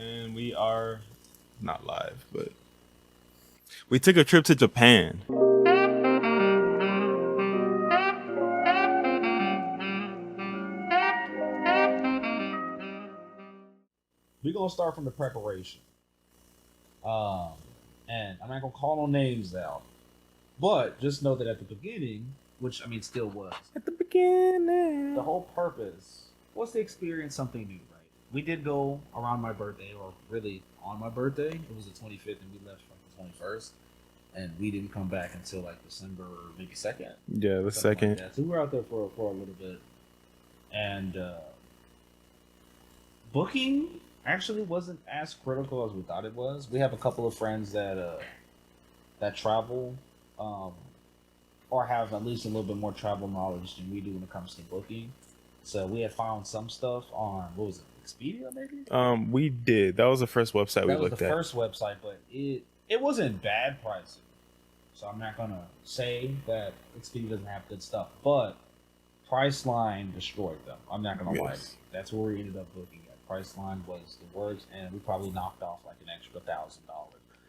And we are not live, but we took a trip to Japan. We're gonna start from the preparation. Um, and I'm not gonna call no names out, but just know that at the beginning, which I mean still was, At the beginning. the whole purpose was to experience something new, right? We did go around my birthday, or really on my birthday. It was the 25th, and we left like the 21st, and we didn't come back until like December, maybe 2nd. Yeah, the second. Like that. So we were out there for a little bit, and booking actually wasn't as critical as we thought it was. We have a couple of friends that travel, or have at least a little bit more travel knowledge than we do when it comes to booking. So we had found some stuff on, what was it, Expedia maybe? We did. That was the first website we That was looked the at. first website, but it wasn't bad pricing. So I'm not gonna say that Expedia doesn't have good stuff, but Priceline destroyed them. I'm not gonna lie. Yes. That's where we ended up booking at. Priceline was the worst, and we probably knocked off like an extra $1,000.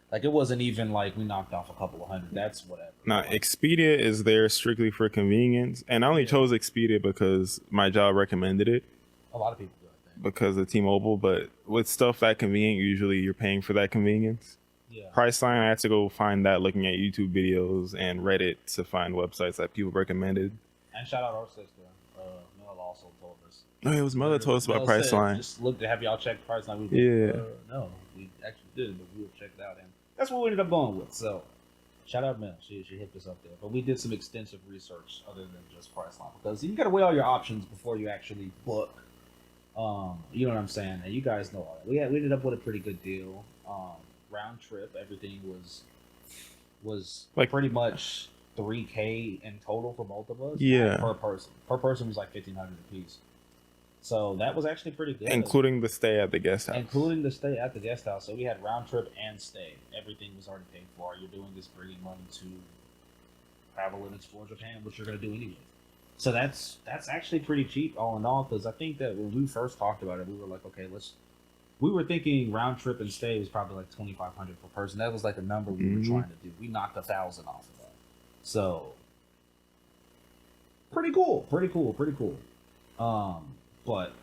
Like it wasn't even like we knocked off a couple of hundred. That's whatever. Now, Expedia is there strictly for convenience, and I only Yeah. chose Expedia because my job recommended it A lot of people do, I think. because of T-Mobile. But with stuff that convenient, usually you're paying for that convenience. Yeah. Priceline, I had to go find that looking at YouTube videos and Reddit to find websites that people recommended. And shout out our sister. Mel also told us. Oh, it was Mother told us about Mel said, Priceline. Just look to have y'all check Priceline. Yeah. No, we actually did, but we have checked out, and that's what we ended up going with. So, shout out Mel. She hit us up there. But we did some extensive research other than just Priceline, because you got to weigh all your options before you actually book. You know what I'm saying? And you guys know all that. We ended up with a pretty good deal. Round trip, everything was Like- pretty much $3K in total for both of us. Yeah. Per person. Per person was like $1,500 a piece. So that was actually pretty good. Including the stay at the guest house. Including the stay at the guest house. So we had round trip and stay. Everything was already paid for. You're doing this bringing money to travel and explore Japan, which you're going to do anyway. So that's actually pretty cheap all in all, because I think that when we first talked about it, we were like, okay, we were thinking round trip and stay was probably like $2,500 per person. That was like a number we were trying to do. We knocked $1,000 off of that. So pretty cool. But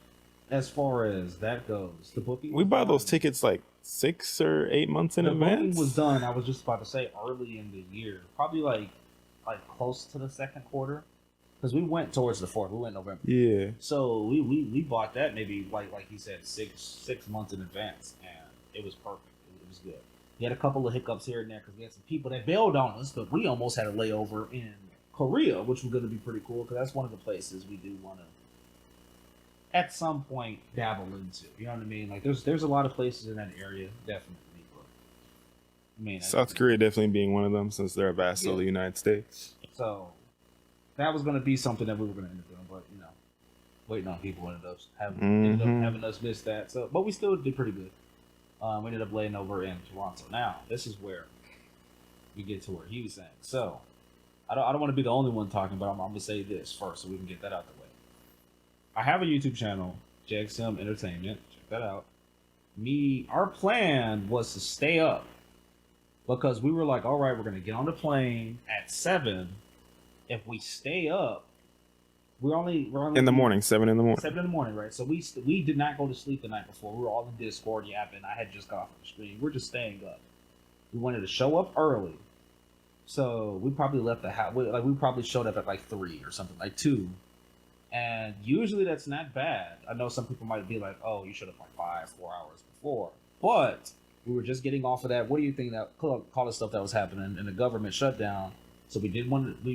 as far as that goes, the booking We was bought those done. tickets like 6 or 8 months in The advance. booking was done. I was just about to say early in the year, probably like close to the second quarter, because we went towards the fourth. We went November. Yeah. So we bought that maybe like he said 6 months in advance, and it was perfect. It was good. We had a couple of hiccups here and there because we had some people that bailed on us, but we almost had a layover in Korea, which was going to be pretty cool, because that's one of the places we do want to at some point dabble into. You know what I mean? Like there's a lot of places in that area, definitely. But I mean, South Korea definitely being one of them, since they're a vassal of the United States. So that was going to be something that we were going to end up doing, but waiting on people ended up having us miss that. So, but we still did pretty good. We ended up laying over in Toronto. Now, this is where we get to where he was saying. So, I don't want to be the only one talking, but I'm going to say this first so we can get that out the way. I have a YouTube channel, JXM Entertainment. Check that out. Our plan was to stay up, because we were like, all right, we're going to get on the plane at 7. If we stay up, we're only In the morning, 7 in the morning. 7 in the morning, right? So we did not go to sleep the night before. We were all in Discord yapping. I had just got off the stream. We're just staying up. We wanted to show up early, so we probably left the house. We probably showed up at like 3 or something, like 2. And usually that's not bad. I know some people might be like, "Oh, you should have like 4 hours before." But we were just getting off of that. What do you think that call it stuff that was happening in the government shutdown? So we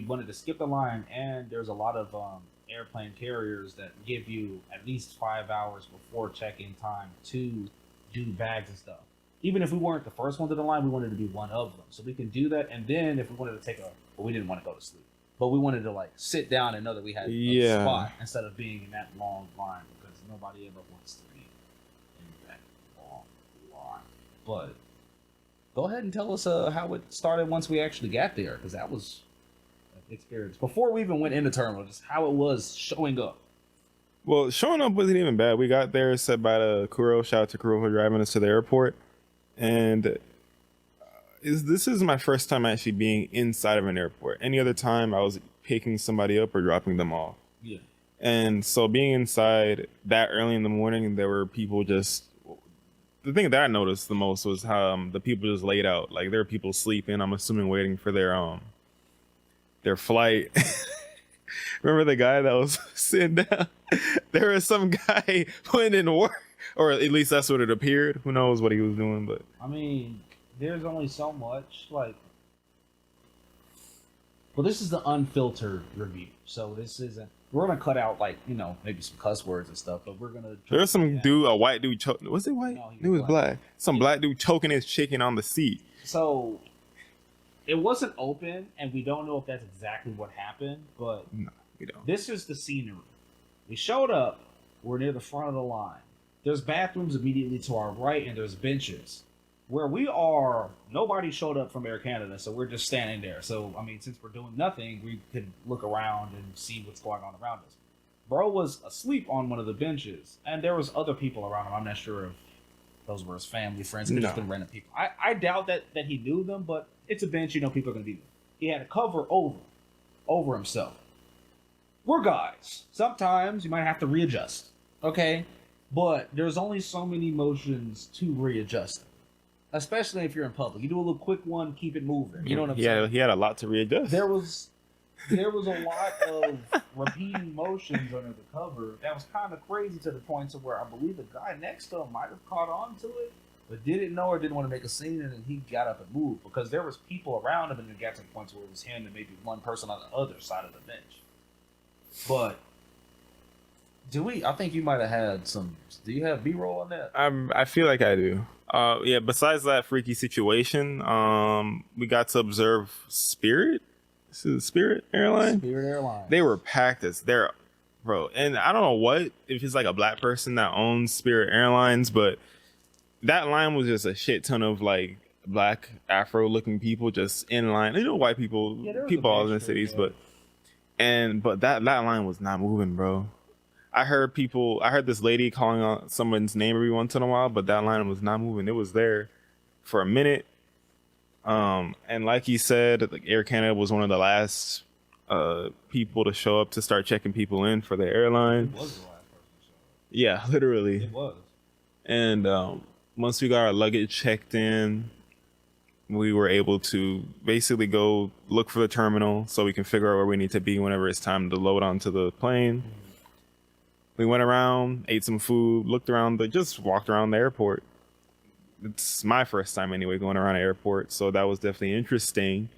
wanted to skip the line, and there's a lot of airplane carriers that give you at least 5 hours before check-in time to do bags and stuff. Even if we weren't the first one to the line, we wanted to be one of them. So we can do that, and then if we wanted to we didn't want to go to sleep, but we wanted to like sit down and know that we had a spot instead of being in that long line, because nobody ever wants to be in that long line. But go ahead and tell us how it started once we actually got there, because that was an experience. Before we even went in the terminal, just how it was showing up. Well, showing up wasn't even bad. We got there, said by the Kuro. Shout out to Kuro for driving us to the airport. And this is my first time actually being inside of an airport. Any other time, I was picking somebody up or dropping them off. Yeah. And so being inside that early in the morning, there were people just. The thing that I noticed the most was how the people just laid out. Like there were people sleeping. I'm assuming waiting for their flight. Remember the guy that was sitting down? There was some guy putting in work, or at least that's what it appeared. Who knows what he was doing? But I mean, there's only so much. Like, well, this is the unfiltered review, so this isn't. We're gonna cut out like maybe some cuss words and stuff, but we're gonna. There was some dude, a white dude, was it white? No, he was black. Some black dude choking his chicken on the seat. So it wasn't open, and we don't know if that's exactly what happened, but no, we don't. This is the scenery. We showed up. We're near the front of the line. There's bathrooms immediately to our right, and there's benches. Where we are, nobody showed up from Air Canada, so we're just standing there. So, I mean, since we're doing nothing, we could look around and see what's going on around us. Bro was asleep on one of the benches, and there was other people around him. I'm not sure if those were his family, friends, could just been random people. I doubt that he knew them, but it's a bench, people are going to be there. He had a cover over himself. We're guys. Sometimes you might have to readjust, okay? But there's only so many motions to readjust. Especially if you're in public. You do a little quick one, keep it moving. You know what I'm saying? He had a lot to readjust. There was a lot of repeating motions under the cover. That was kind of crazy to the point to where I believe the guy next to him might have caught on to it, but didn't know or didn't want to make a scene, and then he got up and moved because there was people around him, and it got to the point where it was him and maybe one person on the other side of the bench. But I think you might have had some. Do you have B-roll on that? I feel like I do. Yeah. Besides that freaky situation, we got to observe Spirit. This is Spirit Airline. Spirit Airline. They were packed as there, bro. And I don't know if it's like a black person that owns Spirit Airlines, but that line was just a shit ton of like black Afro-looking people just in line. White people, people all in the cities, but that line was not moving, bro. I heard this lady calling out someone's name every once in a while, but that line was not moving. It was there for a minute. And like he said, like Air Canada was one of the last people to show up to start checking people in for the airline. It was the last person to show up. Yeah, literally. It was. And once we got our luggage checked in, we were able to basically go look for the terminal so we can figure out where we need to be whenever it's time to load onto the plane. We went around, ate some food, looked around, just walked around the airport. It's my first time anyway going around an airport, so that was definitely interesting.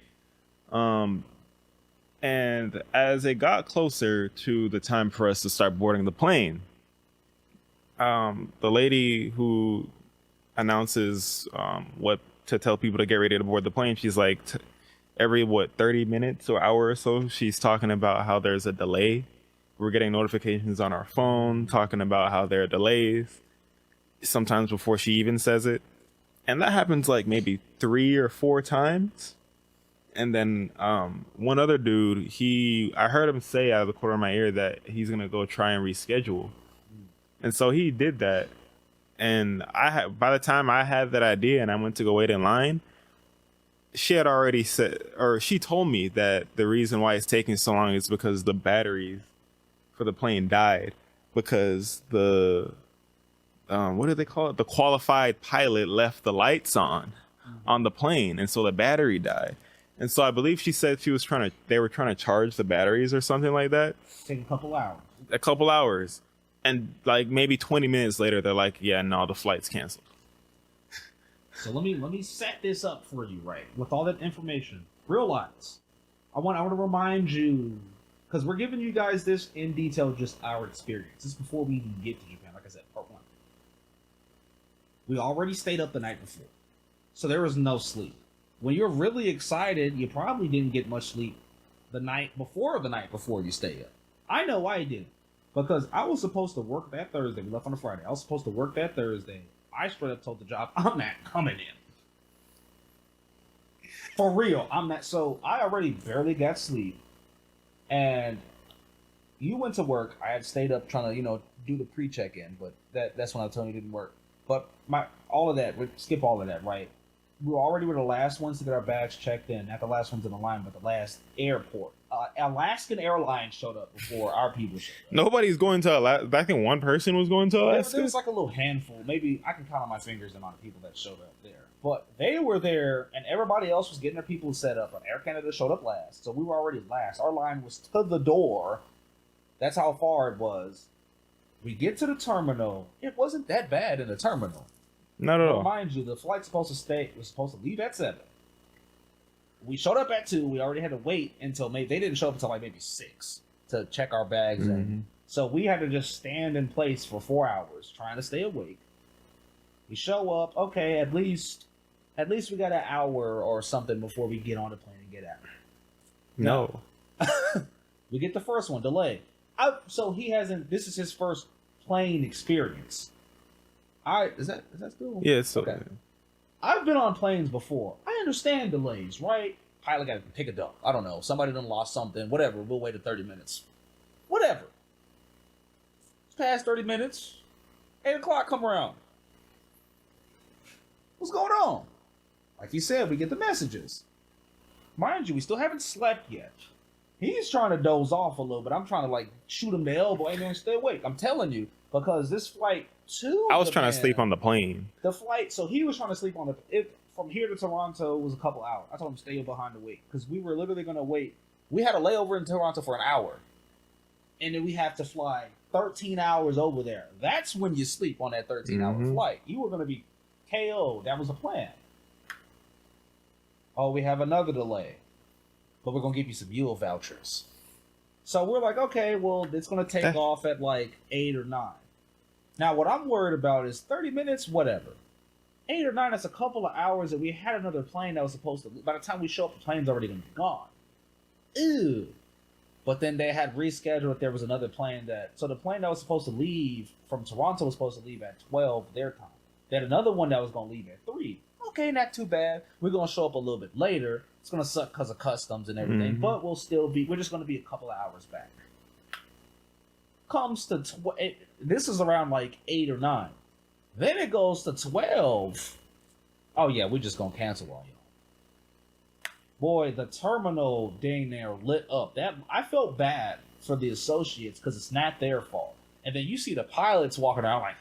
And as it got closer to the time for us to start boarding the plane, the lady who announces what to tell people to get ready to board the plane, she's like, every 30 minutes or hour or so, she's talking about how there's a delay. We're getting notifications on our phone talking about how there are delays, sometimes before she even says it. And that happens like maybe 3 or 4 times. And then one other dude, I heard him say out of the corner of my ear that he's going to go try and reschedule. And so he did that. And by the time I had that idea and I went to go wait in line, she had already said, or she told me that the reason why it's taking so long is because the batteries for the plane died, because the what do they call it? The qualified pilot left the lights on the plane, and so the battery died. And so I believe she said they were trying to charge the batteries or something like that. Take a couple hours. A couple hours. And like maybe 20 minutes later, they're like, yeah, no, the flight's canceled. So let me set this up for you, right? With all that information. Realize, I want to remind you, because we're giving you guys this in detail, just our experience. This is before we even get to Japan, like I said, part 1. We already stayed up the night before, so there was no sleep. When you're really excited, you probably didn't get much sleep the night before you stay up. I know I did, because I was supposed to work that Thursday. We left on a Friday. I was supposed to work that Thursday. I straight up told the job, I'm not coming in. For real, I'm not. So I already barely got sleep. And you went to work. I had stayed up trying to, do the pre-check-in, but that's when I told you it didn't work. But all of that, we skip all of that, right? We were the last ones to get our bags checked in. Not the last ones in the line, but the last airport. Alaskan Airlines showed up before our people showed up. Nobody's going to Alaska. I think one person was going to Alaska. There was like a little handful. Maybe I can count on my fingers the amount of people that showed up there. But they were there, and everybody else was getting their people set up. And Air Canada showed up last, so we were already last. Our line was to the door. That's how far it was. We get to the terminal. It wasn't that bad in the terminal. Not at all. Mind you, the flight's supposed to leave at 7. We showed up at 2. We already had to wait until they didn't show up until like maybe 6 to check our bags in. So we had to just stand in place for 4 hours trying to stay awake. We show up, okay, at least we got an hour or something before we get on the plane and get out. No. We get the first one, delay. So he hasn't, this is his first plane experience. Is that still? Yeah, so okay. I've been on planes before. I understand delays, right? Pilot got to take a dump. I don't know. Somebody done lost something. Whatever. We'll wait 30 minutes. Whatever. It's past 30 minutes. 8 o'clock come around. What's going on? Like you said, we get the messages. Mind you, we still haven't slept yet. He's trying to doze off a little bit. I'm trying to like shoot him the elbow. Hey man, stay awake. I'm telling you, because this flight I was trying to sleep on the plane. The flight, so he was trying to sleep on from here to Toronto was a couple hours. I told him stay behind to wait because we were literally going to wait. We had a layover in Toronto for an hour, and then we have to fly 13 hours over there. That's when you sleep on that 13-hour flight. You were going to be KO. That was the plan. Oh, we have another delay, but we're going to give you some Yule vouchers. So we're like, okay, well, it's going to take off at like 8 or 9. Now, what I'm worried about is 30 minutes, whatever. 8 or 9, that's a couple of hours, and we had another plane that was supposed to... By the time we show up, the plane's already going to be gone. Ew. But then they had rescheduled. There was another plane that... So the plane that was supposed to leave from Toronto was supposed to leave at 12 their time. They had another one that was going to leave at 3. Okay, not too bad. We're going to show up a little bit later. It's going to suck because of customs and everything, but we'll still be... We're just going to be a couple of hours back. Comes to... This is around like 8 or 9. Then it goes to 12. Oh yeah, we're just going to cancel on y'all. Boy, the terminal dang there lit up. I felt bad for the associates because it's not their fault. And then you see the pilots walking around like...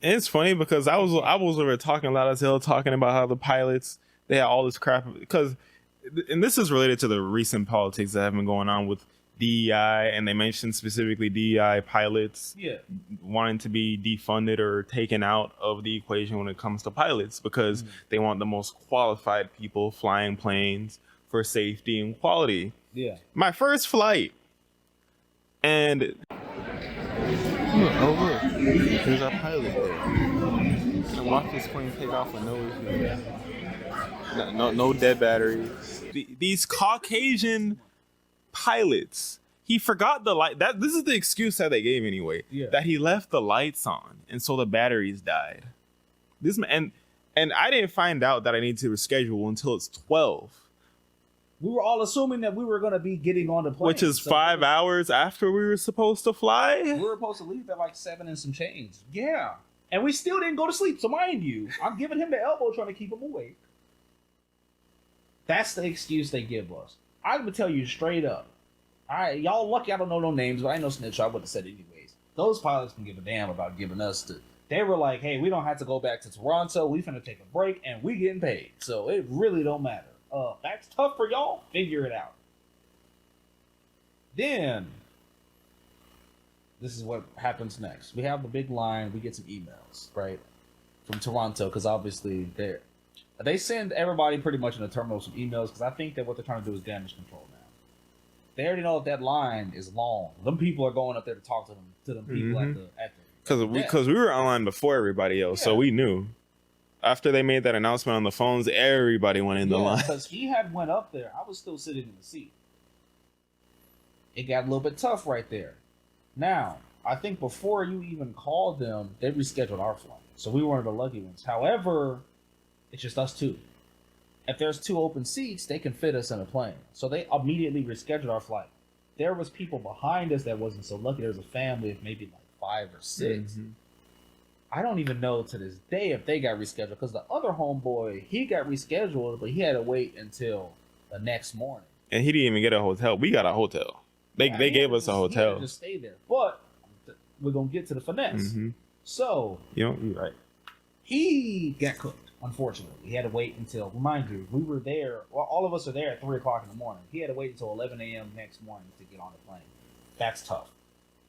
It's funny because I was over talking loud as hell, talking about how the pilots, they had all this crap because, and this is related to the recent politics that have been going on with DEI, and they mentioned specifically DEI pilots wanting to be defunded or taken out of the equation when it comes to pilots because they want the most qualified people flying planes for safety and quality. Yeah. My first flight, and oh look, there's our pilot there. And watch this plane take off with no issues. No dead batteries. These Caucasian pilots, he forgot the light. This is the excuse that they gave anyway. Yeah. That he left the lights on, and so the batteries died. And I didn't find out that I need to reschedule until it's 12. We were all assuming that we were going to be getting on the plane, which is 5 hours after we were supposed to fly. We were supposed to leave at like 7 and some change. Yeah, and we still didn't go to sleep. So mind you, I'm giving him the elbow trying to keep him awake. That's the excuse they give us. I'm gonna tell you straight up. All right, y'all lucky I don't know no names, but I know snitch. I would have said it anyways. Those pilots can give a damn about giving us the. They were like, hey, we don't have to go back to Toronto. We finna take a break, and we getting paid, so it really don't matter. That's tough for y'all. Figure it out. Then, this is what happens next. We have the big line. We get some emails, right, from Toronto, because obviously they send everybody pretty much in the terminal some emails, because I think that what they're trying to do is damage control now. They already know that line is long. Them people are going up there to talk to them people at the because we were online before everybody else, so we knew. After they made that announcement on the phones, everybody went in the line. Because he had went up there. I was still sitting in the seat. It got a little bit tough right there. Now, I think before you even called them, they rescheduled our flight. So we weren't the lucky ones. However, it's just us two. If there's 2 open seats, they can fit us in a plane. So they immediately rescheduled our flight. there was people behind us that wasn't so lucky. There was a family of maybe like 5 or 6. Mm-hmm. I don't even know to this day if they got rescheduled because the other homeboy, he got rescheduled, but he had to wait until the next morning. And he didn't even get a hotel. We got a hotel. They gave us a hotel. He had to just stay there. But we're gonna get to the finesse. Mm-hmm. So you're right. He got cooked. Unfortunately, he had to wait until. Remind you, we were there. Well, all of us are there at 3:00 in the morning. He had to wait until 11 a.m. next morning to get on the plane. That's tough.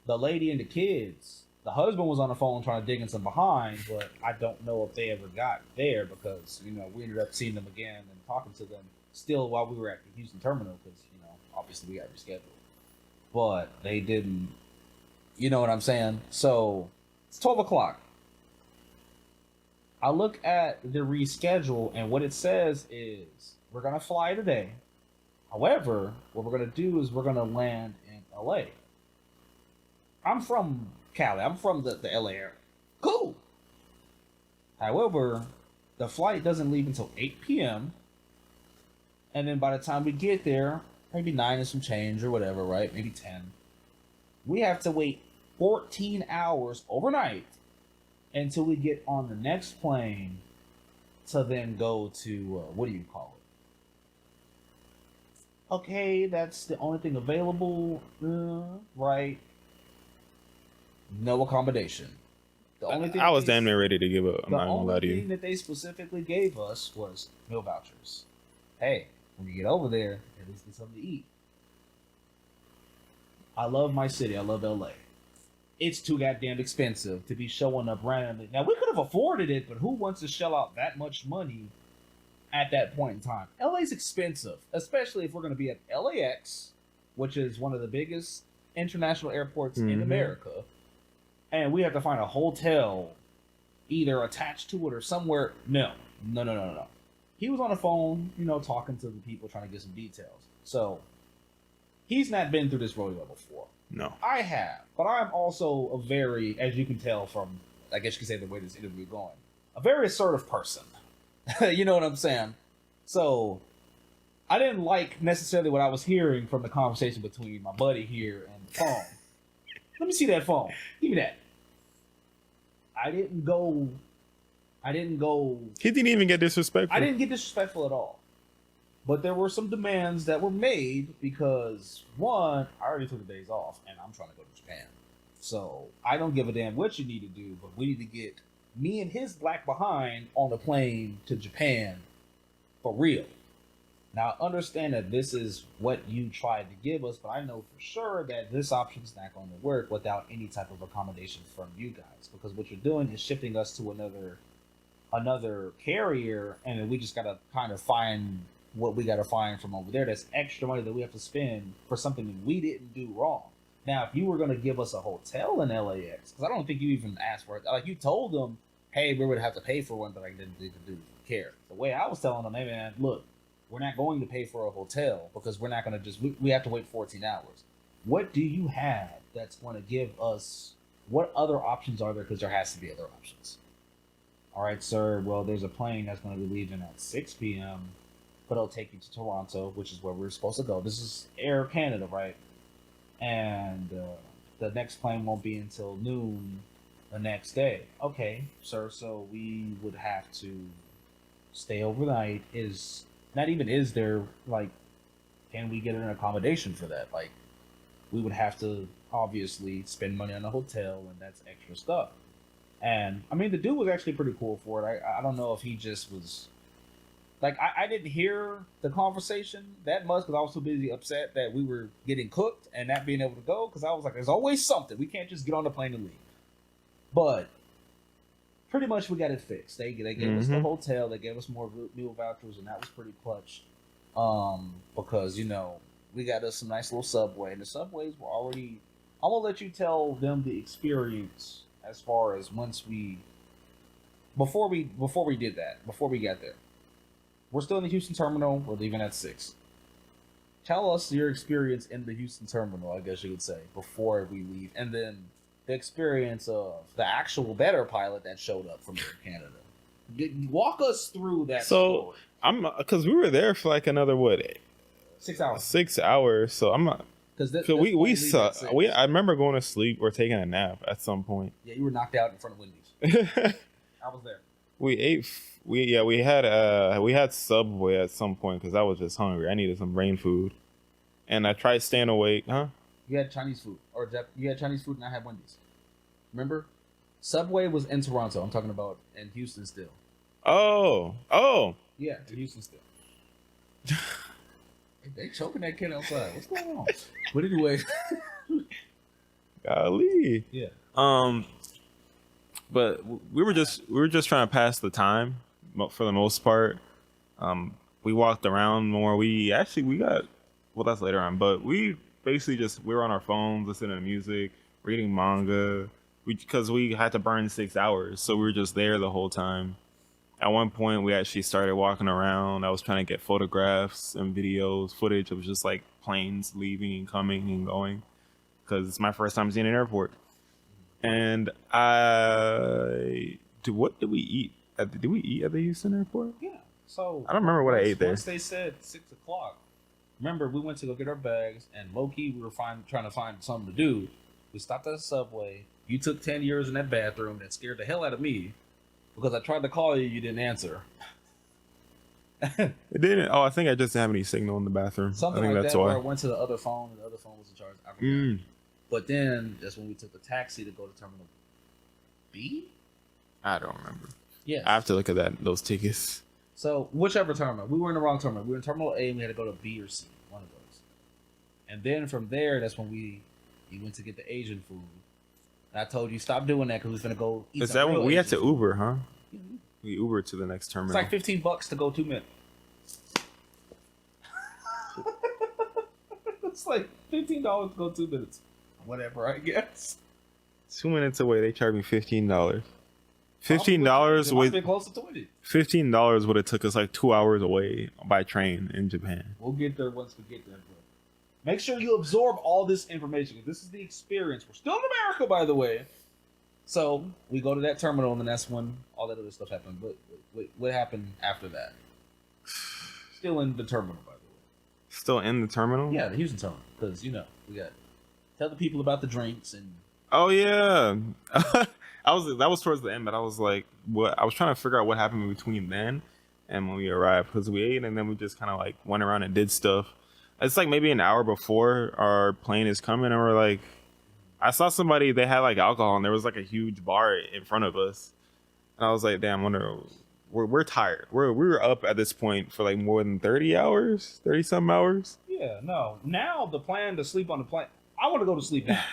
The lady and the kids. The husband was on the phone trying to dig in some behind, but I don't know if they ever got there because we ended up seeing them again and talking to them still while we were at the Houston terminal because obviously we got rescheduled, but they didn't. You know what I'm saying? So it's 12:00. I look at the reschedule, and what it says is we're gonna fly today. However, what we're gonna do is we're gonna land in LA. I'm from Cali. I'm from the LA area. Cool. However, the flight doesn't leave until 8 p.m. And then by the time we get there, maybe 9 and some change or whatever, right? Maybe 10. We have to wait 14 hours overnight until we get on the next plane to then go to, what do you call it? Okay, that's the only thing available, right? No accommodation. The only thing I was damn near ready to give up. I'm not gonna lie to you. The only thing that they specifically gave us was meal vouchers. Hey, when you get over there, at least get something to eat. I love my city. I love LA. It's too goddamn expensive to be showing up randomly. Now, we could have afforded it, but who wants to shell out that much money at that point in time? LA's expensive, especially if we're going to be at LAX, which is one of the biggest international airports in America, and we have to find a hotel either attached to it or somewhere. No. He was on the phone, talking to the people, trying to get some details. So, he's not been through this rodeo before. No. I have, but I'm also a very, as you can tell from, I guess you could say the way this interview is going, a very assertive person. You know what I'm saying? So, I didn't like necessarily what I was hearing from the conversation between my buddy here and the phone. Let me see that phone. Give me that. I didn't go. He didn't even get disrespectful. I didn't get disrespectful at all. But there were some demands that were made because, one, I already took the days off and I'm trying to go to Japan. So I don't give a damn what you need to do, but we need to get me and his black behind on a plane to Japan for real. Now, understand that this is what you tried to give us, but I know for sure that this option is not going to work without any type of accommodation from you guys, because what you're doing is shifting us to another carrier, and then we just got to kind of find what we got to find from over there. That's extra money that we have to spend for something that we didn't do wrong. Now, if you were going to give us a hotel in LAX, because I don't think you even asked for it, like you told them, hey, we would have to pay for one, but I didn't care. The way I was telling them, hey man, look, we're not going to pay for a hotel because we're not going to just, we have to wait 14 hours. What do you have that's going to give us, what other options are there? Because there has to be other options. All right, sir, well, there's a plane that's going to be leaving at 6 p.m., but it'll take you to Toronto, which is where we're supposed to go. This is Air Canada, right? And the next plane won't be until noon the next day. Okay, sir, so we would have to stay overnight. Is there, like, can we get an accommodation for that? Like, we would have to obviously spend money on a hotel, and that's extra stuff. And, I mean, the dude was actually pretty cool for it. I don't know if he just was... Like, I didn't hear the conversation that much because I was too busy upset that we were getting cooked and not being able to go, because I was like, there's always something. We can't just get on the plane and leave. But pretty much we got it fixed. They gave us the hotel. They gave us more meal vouchers, and that was pretty clutch. Because, we got us some nice little Subway. And the Subways were already... I'm going to let you tell them the experience as far as before we got there. We're still in the Houston terminal. We're leaving at 6. Tell us your experience in the Houston terminal, I guess you could say, before we leave. And then the experience of the actual better pilot that showed up from Air Canada. Walk us through that story. Because we were there for like another, 6 hours. 6 hours. So Because Cause we suck. I remember going to sleep or taking a nap at some point. Yeah, you were knocked out in front of Wendy's. I was there. We had Subway at some point because I was just hungry. I needed some brain food, and I tried staying awake. Huh? You had Chinese food, you had Chinese food, and I had Wendy's. Remember, Subway was in Toronto. I'm talking about in Houston still. Oh, yeah, in Houston still. They choking that kid outside. What's going on? But anyway, golly. Yeah. But we were just trying to pass the time for the most part. We walked around more. We got, well, that's later on, but we basically we were on our phones listening to music, reading manga, because we had to burn 6 hours, so we were just there the whole time. At one point, we actually started walking around. I was trying to get photographs and footage of just like planes leaving and coming and going, because it's my first time seeing an airport. And what did we eat? Did we eat at the Houston airport? Yeah. So I don't remember what I ate there. Once they said 6 o'clock, remember we went to go get our bags, and low key we were trying to find something to do. We stopped at a Subway. You took 10 years in that bathroom that scared the hell out of me because I tried to call you, you didn't answer. It didn't. Oh, I think I just didn't have any signal in the bathroom. Something I think like that's that. why. Where I went to the other phone, and the other phone was in charge. I forgot. But then that's when we took the taxi to go to Terminal B. I don't remember. Yeah, I have to look at those tickets. So whichever terminal, we were in the wrong terminal. We were in Terminal A, and we had to go to B or C, one of those. And then from there, that's when you went to get the Asian food. And I told you stop doing that because we was gonna go eat. Is that when we had to Uber, huh? Mm-hmm. We Ubered to the next terminal. It's like $15 to go 2 minutes. It's like $15 to go 2 minutes. Whatever, I guess. 2 minutes away, they charged me $15. $15 would be close to 20. $15 would have took us like 2 hours away by train in Japan. We'll get there once we get there, bro. Make sure you absorb all this information. This is the experience. We're still in America, by the way. So we go to that terminal, and then that's when all that other stuff happened. But what happened after that? Still in the terminal, by the way. Still in the terminal? Yeah, the Houston terminal. Because, we got tell the people about the drinks and. Oh yeah, that was towards the end, but I was like, I was trying to figure out what happened between then and when we arrived, because we ate and then we just kind of like went around and did stuff. It's like maybe an hour before our plane is coming, and we're like, I saw somebody, they had like alcohol, and there was like a huge bar in front of us, and I was like, damn, we're tired. We were up at this point for like more than 30 some hours. Yeah, no. Now the plan to sleep on the plane. I want to go to sleep now.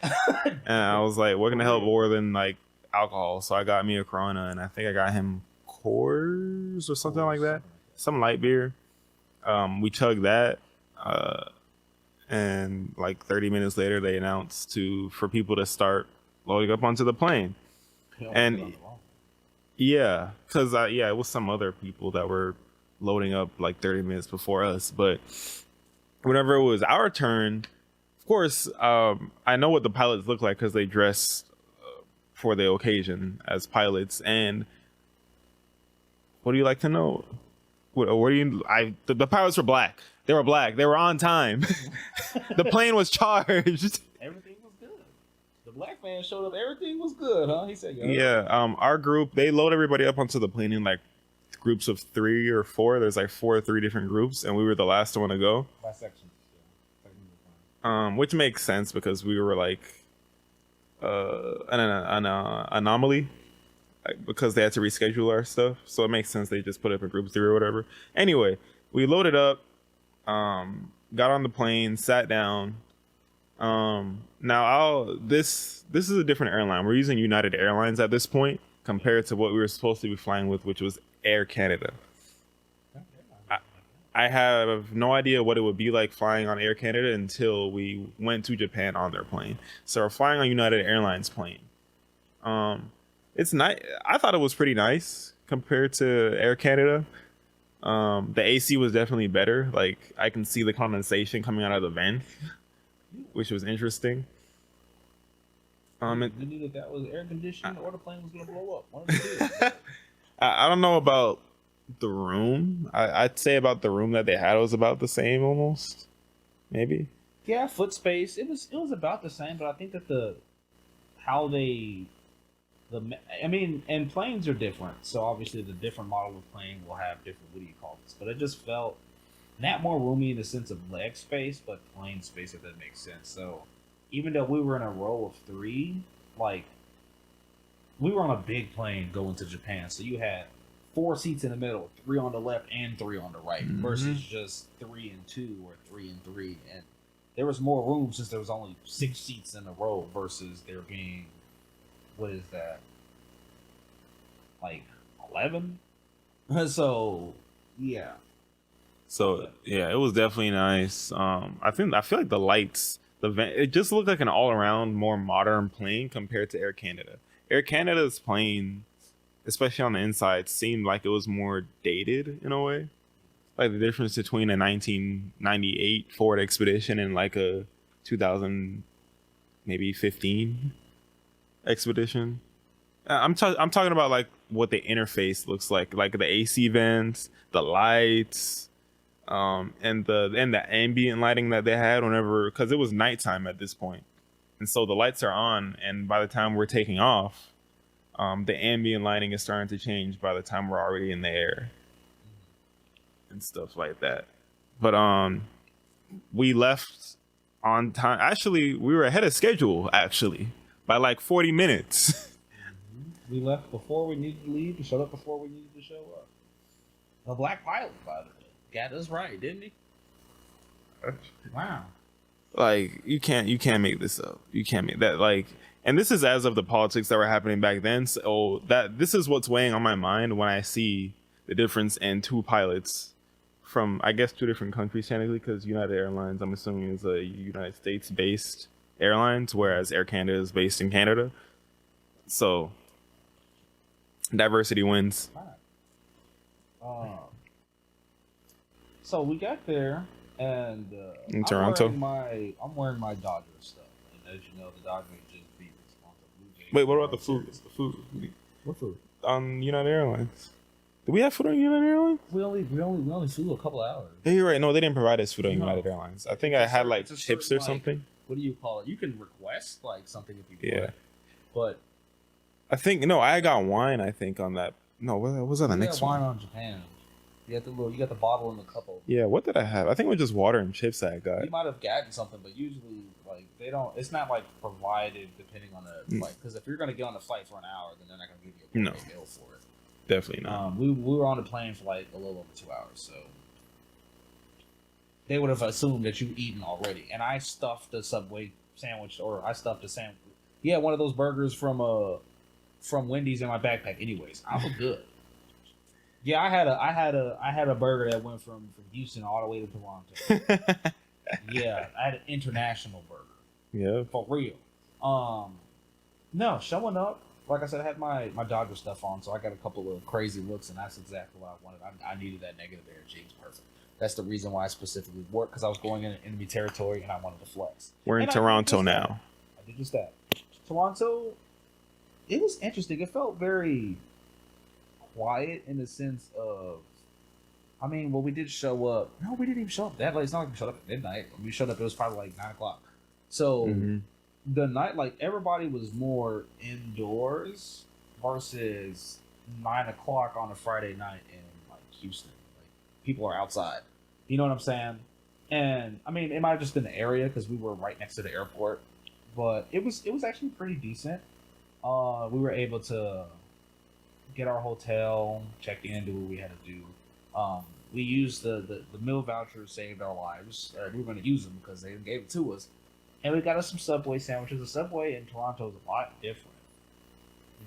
And I was like, what can help more than like alcohol? So I got me a Corona, and I think I got him Coors or something like that, some light beer. We chugged that, and like 30 minutes later, they announced for people to start loading up onto the plane. And yeah, because it was some other people that were loading up like 30 minutes before us. But whenever it was our turn, of course, I know what the pilots look like because they dress for the occasion as pilots. And what do you like to know? The pilots were black. They were black. They were on time. The plane was charged. Everything was good. The black man showed up. Everything was good, huh? He said, yeah. Our group, they load everybody up onto the plane in like groups of 3 or 4. There's like 4 or 3 different groups, and we were the last one to go. By section. Which makes sense because we were like an anomaly, like, because they had to reschedule our stuff. So it makes sense they just put it in group 3 or whatever. Anyway, we loaded up, got on the plane, sat down. Now this is a different airline. We're using United Airlines at this point compared to what we were supposed to be flying with, which was Air Canada. I have no idea what it would be like flying on Air Canada until we went to Japan on their plane. So we're flying on United Airlines plane. It's nice. I thought it was pretty nice compared to Air Canada. The AC was definitely better. Like I can see the condensation coming out of the vent, which was interesting. You knew that was air conditioned or the plane was gonna blow up. One of the two. I don't know about the room. I'd say about the room that they had was about the same almost, maybe. Yeah, foot space. It was about the same, but I think that the how they the I mean, and planes are different. So obviously, the different model of plane will have different, what do you call this? But it just felt not more roomy in the sense of leg space, but plane space, if that makes sense. So even though we were in a row of three, like we were on a big plane going to Japan, so you had four seats in the middle, three on the left and three on the right, versus just 3 and 2 or 3 and 3. And there was more room since there was only 6 seats in a row versus there being, what is that, like 11? So yeah. So yeah, it was definitely nice. I feel like the lights, it just looked like an all around more modern plane compared to Air Canada. Air Canada's plane, especially on the inside, seemed like it was more dated in a way. Like the difference between a 1998 Ford Expedition and like a 2000 maybe 15 Expedition. I'm talking about like what the interface looks like the AC vents, the lights, and the ambient lighting that they had whenever, because it was nighttime at this point, and so the lights are on, and by the time we're taking off, the ambient lighting is starting to change by the time we're already in the air and stuff like that. But we left on time. Actually, we were ahead of schedule actually by like 40 minutes. We left before we needed to leave and showed up before we needed to show up. The Black Pilot, by the way, got us right, didn't he? Wow. Like you can't make this up. You can't make that, like, and this is as of the politics that were happening back then. So that this is what's weighing on my mind when I see the difference in two pilots from, I guess, two different countries technically, because United Airlines, I'm assuming, is a United States based airlines, whereas Air Canada is based in Canada. So diversity wins. So we got there, and in Toronto. I'm wearing my Dodgers stuff, and as you know, the Dodgers just beat us on the Blue Jays. Wait, what about the food? The food. What food? On United Airlines. Did we have food on United Airlines? We only flew a couple hours. Yeah, you're right. No, they didn't provide us food on United Airlines. I think I had like chips or something. What do you call it? You can request like something if you want. But I think I got wine. I think on that. No, what was that? The next one. Wine on Japan. You got the bottle in the cup. Yeah, what did I have? I think it was just water and chips that I got. You might have gotten something, but usually like they don't. It's not like provided depending on the flight. Because if you're gonna get on the flight for an hour, then they're not gonna give you a meal for it. Definitely not. We were on the plane for like a little over 2 hours, so they would have assumed that you've eaten already. And I stuffed a Subway sandwich, or I stuffed a sandwich. Yeah, one of those burgers from Wendy's in my backpack. Anyways, I was good. Yeah, I had a burger that went from Houston all the way to Toronto. Yeah, I had an international burger. Yeah, for real. No, showing up. Like I said, I had my Dodger stuff on, so I got a couple of crazy looks, and that's exactly what I wanted. I needed that negative energy. It's perfect. That's the reason why I specifically worked, because I was going in enemy territory, and I wanted to flex. We're in Toronto now. I did just that. Toronto, it was interesting. It felt very quiet in the sense of, I mean, well, we did show up. No, we didn't even show up that late. It's not like we showed up at midnight. When we showed up, it was probably like 9 o'clock. So the night, like, everybody was more indoors versus 9 o'clock on a Friday night in like Houston. Like, people are outside. You know what I'm saying? And I mean, it might have just been the area because we were right next to the airport, but it was actually pretty decent. We were able to get our hotel, check in, do what we had to do. We used the meal voucher, saved our lives. We were going to use them because they gave it to us. And we got us some Subway sandwiches. The Subway in Toronto is a lot different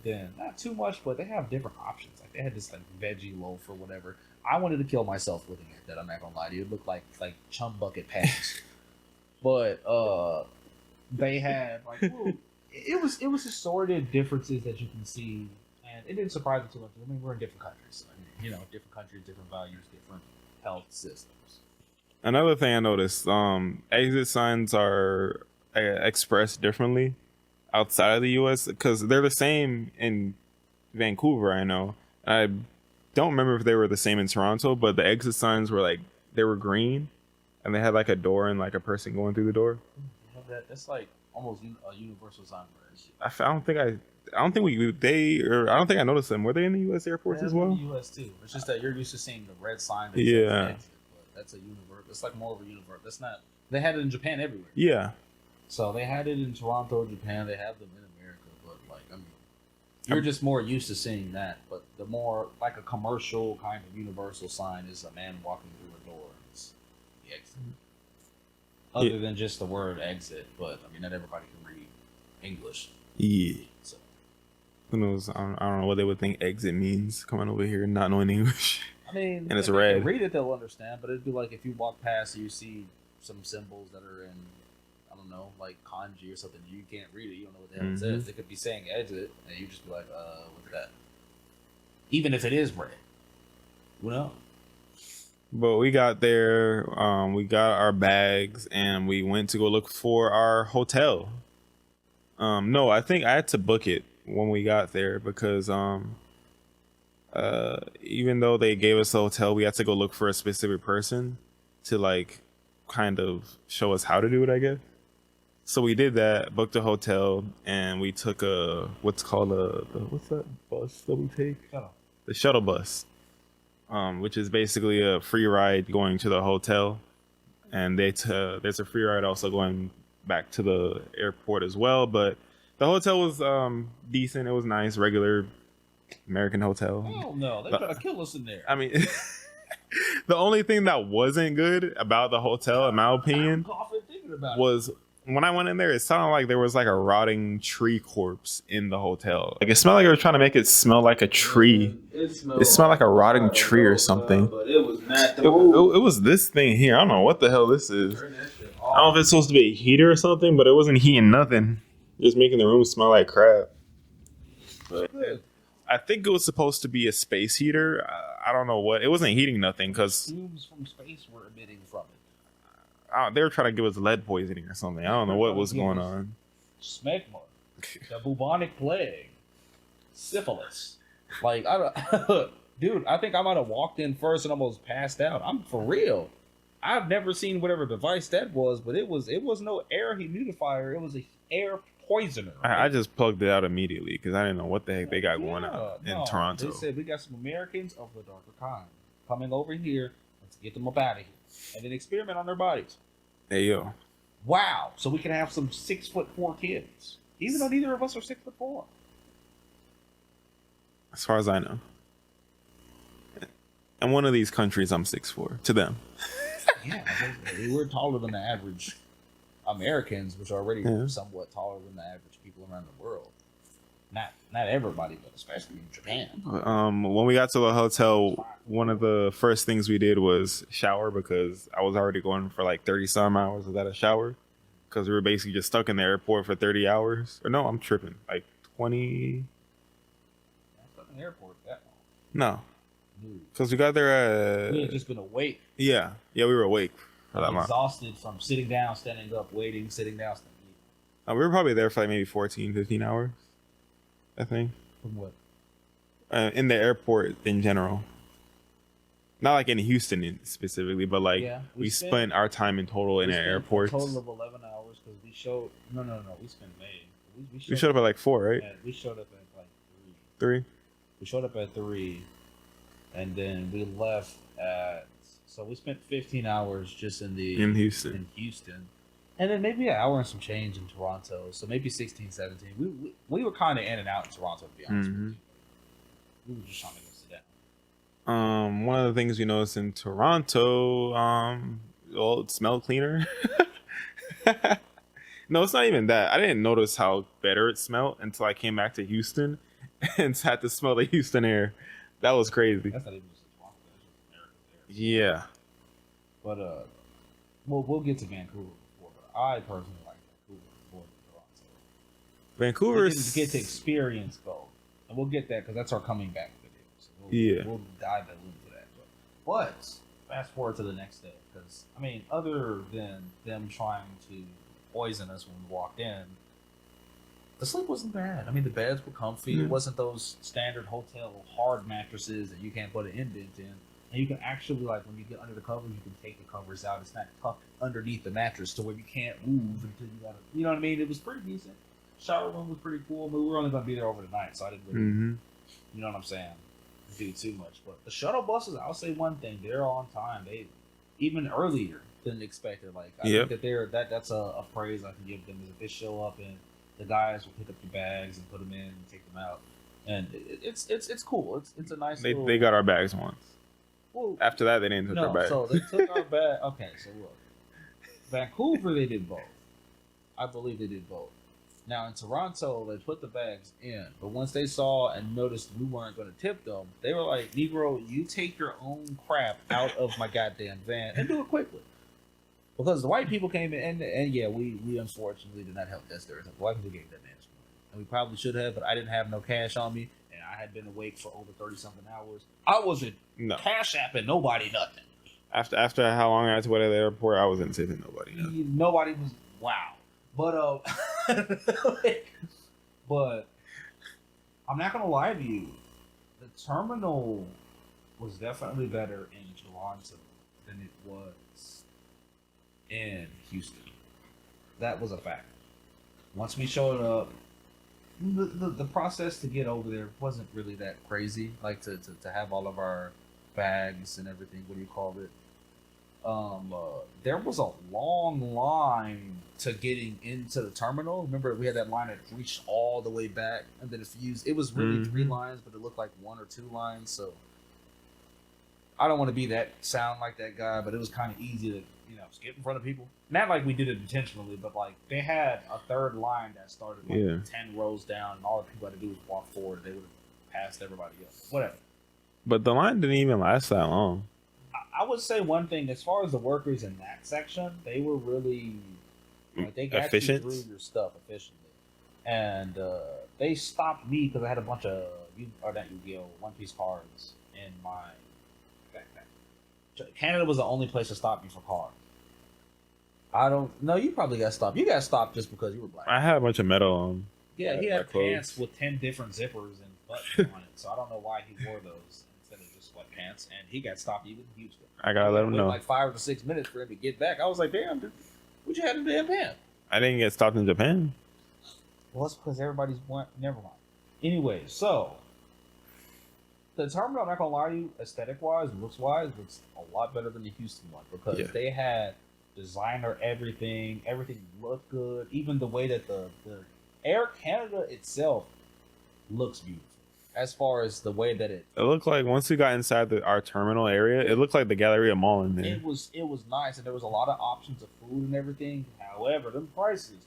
than, not too much, but they have different options. Like they had this like veggie loaf or whatever. I wanted to kill myself looking at that. I'm not gonna lie to you. It looked like chum bucket patties. But they had like, well, it was assorted differences that you can see, and it didn't surprise me too much. I mean, we're in different countries, so, you know, different countries, different values, different health systems. Another thing I noticed, exit signs are expressed differently outside of the U.S. because they're the same in Vancouver. I know. I don't remember if they were the same in Toronto, but the exit signs were like, they were green, and they had like a door and like a person going through the door. That's like almost a universal sign for that shit. I don't think I don't think I noticed them. Were they in the U.S. airports as well? In the U.S. too. It's just that you're used to seeing the red sign that Yeah. says exit, but that's a universe. It's like more of a universe. That's not. They had it in Japan everywhere. Yeah. So they had it in Toronto, Japan. They have them in America, but like I mean, you're just more used to seeing that. But the more like a commercial kind of universal sign is a man walking through a door. It's the exit. Other than just the word exit, but I mean, not everybody can read English. Yeah. So. Who knows? I don't know what they would think exit means coming over here and not knowing English. I mean, and it's if red. They can read it, they'll understand. But it'd be like if you walk past, you see some symbols that are in, I don't know, like kanji or something. You can't read it. You don't know what the hell it says. They could be saying exit, and you just be like, what's that? Even if it is red. Well. But we got there, we got our bags, and we went to go look for our hotel. No, I think I had to book it when we got there because even though they gave us a hotel, we had to go look for a specific person to like kind of show us how to do it, I guess. So we did that, booked a hotel, and we took what's that bus that we take? The shuttle bus. Which is basically a free ride going to the hotel, and there's a free ride also going back to the airport as well. But the hotel was decent. It was nice, regular American hotel. Hell no, they try to kill us in there. I mean, the only thing that wasn't good about the hotel, in my opinion, was when I went in there, it sounded like there was like a rotting tree corpse in the hotel. Like it smelled like they were trying to make it smell like a tree. It smelled like a rotting tree or something. But it was not it was this thing here. I don't know what the hell this is. I don't know if it's supposed to be a heater or something, but it wasn't heating nothing. Just making the room smell like crap. But I think it was supposed to be a space heater. I don't know what. It wasn't heating nothing because fumes from space were emitting from it. They were trying to give us lead poisoning or something. I don't know what was going on. Smegma, the bubonic plague, syphilis. Like, dude, I think I might have walked in first and almost passed out. I'm for real. I've never seen whatever device that was, but it was no air humidifier. It was an air poisoner. Right? I just plugged it out immediately because I didn't know what the heck they got going on in Toronto. They said we got some Americans of the darker kind coming over here. Let's get them up out of here and then experiment on their bodies. There you go. Wow. So we can have some 6'4" kids, even though neither of us are 6'4". As far as I know. In one of these countries, I'm 6'4" to them. Yeah, we're taller than the average Americans, which are already somewhat taller than the average people around the world. Not everybody, but especially in Japan. When we got to the hotel, one of the first things we did was shower because I was already going for like 30 some hours without a shower because we were basically just stuck in the airport for 30 hours. Or no, I'm tripping. Like 20. Stuck in the airport that long. No. Because we got there at... We had just been awake. Yeah, we were awake for that long. Exhausted from sitting down, standing up, waiting, sitting down, standing up. We were probably there for like maybe 14, 15 hours, I think. From what? In the airport in general. Not like in Houston specifically, but like we spent our time in total in the airports. A total of 11 hours because we showed... No, we spent May. We showed up at like 4, right? Yeah, we showed up at like 3. We showed up at 3. And then we left at... So we spent 15 hours just in Houston. And then maybe an hour and some change in Toronto. So maybe 16, 17. We were kind of in and out in Toronto, to be honest with you. We were just trying to go sit down. One of the things we noticed in Toronto, well, it smelled cleaner. No, it's not even that. I didn't notice how better it smelled until I came back to Houston and had to smell the Houston air. That was crazy. That's not even just Toronto. Yeah. But we'll get to Vancouver before. But I personally like Vancouver before Toronto. Vancouver get to experience both, and we'll get that because that's our coming back video. So we'll dive into that. But fast forward to the next day, because I mean, other than them trying to poison us when we walked in, the sleep wasn't bad. I mean, the beds were comfy. It wasn't those standard hotel hard mattresses that you can't put an indent in. And you can actually, like, when you get under the covers, you can take the covers out. It's not tucked underneath the mattress to where you can't move until you gotta, you know what I mean? It was pretty decent. Shower room was pretty cool. But we were only gonna be there over the night, so I didn't really, you know what I'm saying, do too much. But the shuttle buses, I'll say one thing: they're on time. They even earlier than expected. Like I think that that's a praise I can give them is if they show up and the guys will pick up your bags and put them in and take them out, and it's cool. It's a nice. They got our bags once. Well, after that, they didn't take our bags. So they took our bag. Okay, so look, Vancouver they did both. I believe they did both. Now in Toronto, they put the bags in, but once they saw and noticed we weren't going to tip them, they were like, "Negro, you take your own crap out of my goddamn van and do it quickly." Because the white people came in, and yeah, we unfortunately did not help that stereotype. The white people gave that man some money, and we probably should have, but I didn't have no cash on me, and I had been awake for over 30-something hours. I wasn't cash apping nobody nothing. After how long I had to wait at the airport, I wasn't tipping nobody. Nobody was wow. But but I'm not gonna lie to you. The terminal was definitely better in Toronto than it was in Houston. That was a fact. Once we showed up, the process to get over there wasn't really that crazy. Like to have all of our bags and everything. What do you call it? There was a long line to getting into the terminal. Remember, we had that line that reached all the way back, and then it was really 3 lines, but it looked like 1 or 2 lines. So I don't want to sound like that guy, but it was kind of easy to skip in front of people. Not like we did it intentionally, but like they had a 3rd line that started 10 rows down, and all the people had to do was walk forward. They would have passed everybody else. Whatever. But the line didn't even last that long. I would say one thing, as far as the workers in that section, they were really they got efficient. You through your stuff efficiently, and they stopped me because I had a bunch of One Piece cards in my backpack. Canada was the only place to stop me for cards. I don't know. You probably got stopped. You got stopped just because you were black. I had a bunch of metal on. Yeah, he had pants with 10 different zippers and buttons on it, so I don't know why he wore those instead of just sweatpants. And he got stopped even in Houston. I gotta let him know. Like 5 to 6 minutes for him to get back. I was like, damn, dude, what you had in the damn pants? I didn't get stopped in Japan. Well, it's because everybody's never mind. Anyway, so the terminal, I'm not gonna lie to you, aesthetic wise, looks a lot better than the Houston one because they had designer everything looked good. Even the way that the Air Canada itself looks beautiful. As far as the way that it looked like once we got inside our terminal area, it looked like the Galleria Mall in there. It was nice, and there was a lot of options of food and everything. However, them prices.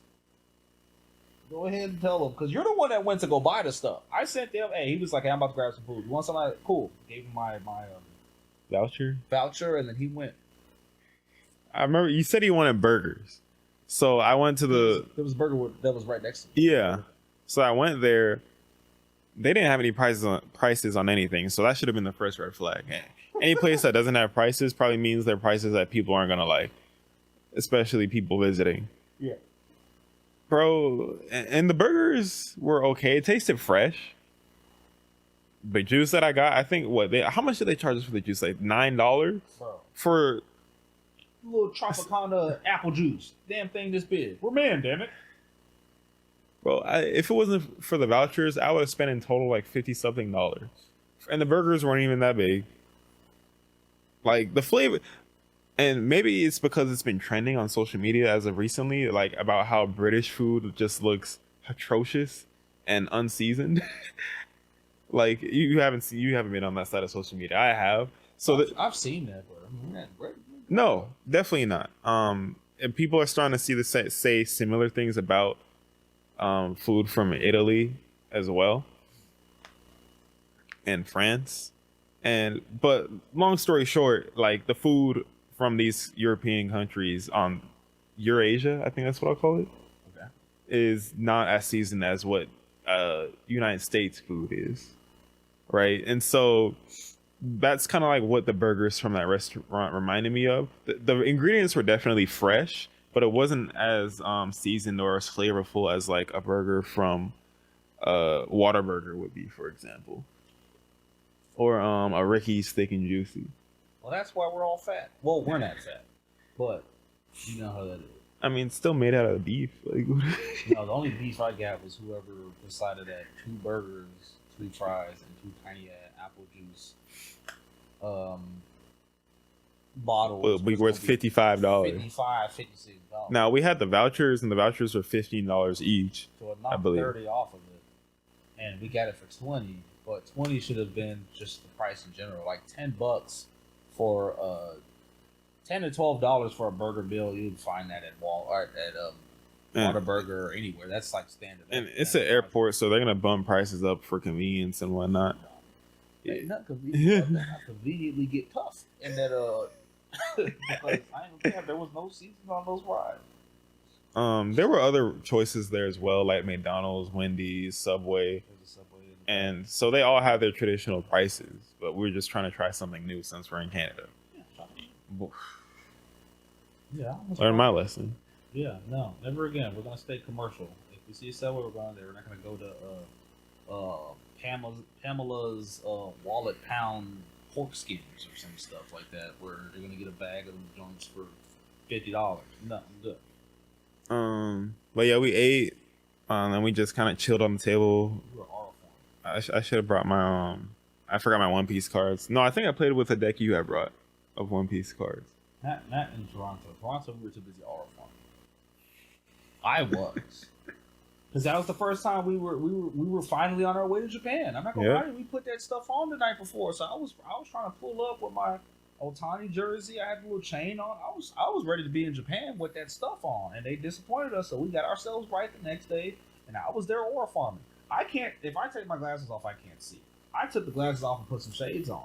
Go ahead and tell them, because you're the one that went to go buy the stuff. I sent them. Hey, he was like, "Hey, I'm about to grab some food. You want something?" Cool. Gave him my voucher, and then he went. I remember you said he wanted burgers, so I went to there was a burger that was right next to me. Yeah, so I went there. They didn't have any prices on anything, so that should have been the first red flag. Any place that doesn't have prices probably means they're prices that people aren't gonna like, especially people visiting. Yeah, bro. And the burgers were okay. It tasted fresh. The juice that I got, I think how much did they charge us for the juice? Like $9 for a little Tropicana apple juice. Damn thing this big. We're man, damn it. Bro, if it wasn't for the vouchers, I would have spent in total like $50-something. And the burgers weren't even that big. Like the flavor, and maybe it's because it's been trending on social media as of recently, like about how British food just looks atrocious and unseasoned. Like you haven't been on that side of social media. I have. So I've seen that, but no, definitely not. And people are starting to say similar things about food from Italy as well, and France. But long story short, like the food from these European countries on Eurasia, I think that's what I'll call it, is not as seasoned as what United States food is, right? And so that's kind of like what the burgers from that restaurant reminded me of. The ingredients were definitely fresh, but it wasn't as seasoned or as flavorful as like a burger from Whataburger would be, for example, or a Ricky's Thick and Juicy. that's why we're all fat. Well, we're not fat, but you know how that is. I mean, it's still made out of beef. Like, No, the only beef I got was whoever decided that 2 burgers, 3 fries, and 2 tiny apple juice bottles. well, we worth $55. 55, $56. Now we had the vouchers, and the vouchers were $15 each. So it knocked I believe 30 off of it, and we got it for 20. But 20 should have been just the price in general, like $10 for $10 to $12 for a burger bill. You'd find that at Walmart, at Whataburger, or anywhere. That's like standard. And it's an airport, so they're gonna bump prices up for convenience and whatnot. They not conveniently get tough, and that because I ain't gonna care, there was no seasoning on those fries. There were other choices there as well, like McDonald's, Wendy's, Subway, and so they all have their traditional prices. But we're just trying to try something new since we're in Canada. Yeah, learn my lesson. Yeah, no, never again. We're gonna stay commercial. If we see a Subway, we're going there. We're not gonna go to Pamela's Wallet Pound pork skins or some stuff like that, where you're gonna get a bag of them joints for $50. No, I'm good. But yeah, we ate, and we just kind of chilled on the table. You were horrible. I should have brought my I forgot my One Piece cards. No, I think I played with a deck you had brought of One Piece cards. Not in Toronto. Toronto, we were too busy horror farming. I was. Because that was the first time we were finally on our way to Japan. I'm not gonna lie to you, we put that stuff on the night before, so I was trying to pull up with my Otani jersey. I had a little chain on. I was ready to be in Japan with that stuff on, and they disappointed us. So we got ourselves right the next day, and I was there aura farming. I can't, if I take my glasses off, I can't see. I took the glasses off and put some shades on,